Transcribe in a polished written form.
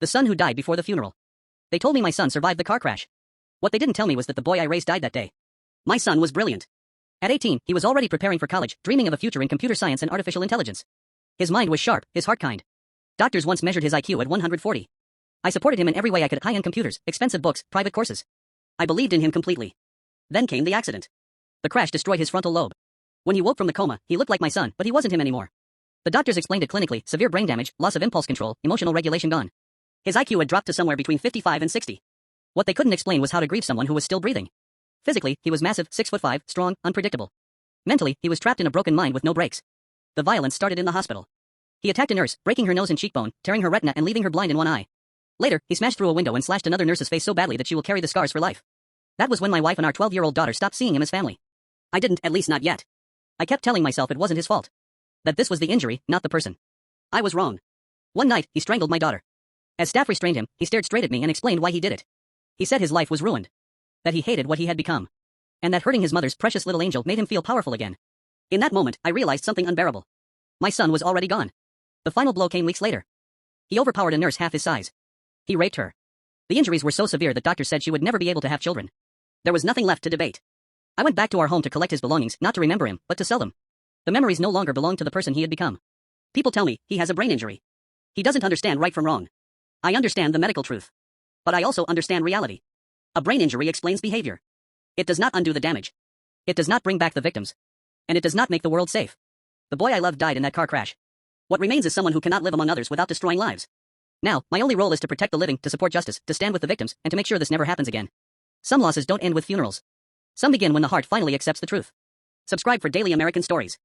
The son who died before the funeral. They told me my son survived the car crash. What they didn't tell me was that the boy I raised died that day. My son was brilliant. At 18, he was already preparing for college, dreaming of a future in computer science and artificial intelligence. His mind was sharp, his heart kind. Doctors once measured his IQ at 140. I supported him in every way I could: high-end computers, expensive books, private courses. I believed in him completely. Then came the accident. The crash destroyed his frontal lobe. When he woke from the coma, he looked like my son, but he wasn't him anymore. The doctors explained it clinically: severe brain damage, loss of impulse control, emotional regulation gone. His IQ had dropped to somewhere between 55 and 60. What they couldn't explain was how to grieve someone who was still breathing. Physically, he was massive, 6'5", strong, unpredictable. Mentally, he was trapped in a broken mind with no brakes. The violence started in the hospital. He attacked a nurse, breaking her nose and cheekbone, tearing her retina and leaving her blind in one eye. Later, he smashed through a window and slashed another nurse's face so badly that she will carry the scars for life. That was when my wife and our 12-year-old daughter stopped seeing him as family. I didn't, at least not yet. I kept telling myself it wasn't his fault. That this was the injury, not the person. I was wrong. One night, he strangled my daughter. As staff restrained him, he stared straight at me and explained why he did it. He said his life was ruined. That he hated what he had become. And that hurting his mother's precious little angel made him feel powerful again. In that moment, I realized something unbearable. My son was already gone. The final blow came weeks later. He overpowered a nurse half his size. He raped her. The injuries were so severe that doctors said she would never be able to have children. There was nothing left to debate. I went back to our home to collect his belongings, not to remember him, but to sell them. The memories no longer belonged to the person he had become. People tell me he has a brain injury. He doesn't understand right from wrong. I understand the medical truth. But I also understand reality. A brain injury explains behavior. It does not undo the damage. It does not bring back the victims. And it does not make the world safe. The boy I loved died in that car crash. What remains is someone who cannot live among others without destroying lives. Now, my only role is to protect the living, to support justice, to stand with the victims, and to make sure this never happens again. Some losses don't end with funerals. Some begin when the heart finally accepts the truth. Subscribe for daily American stories.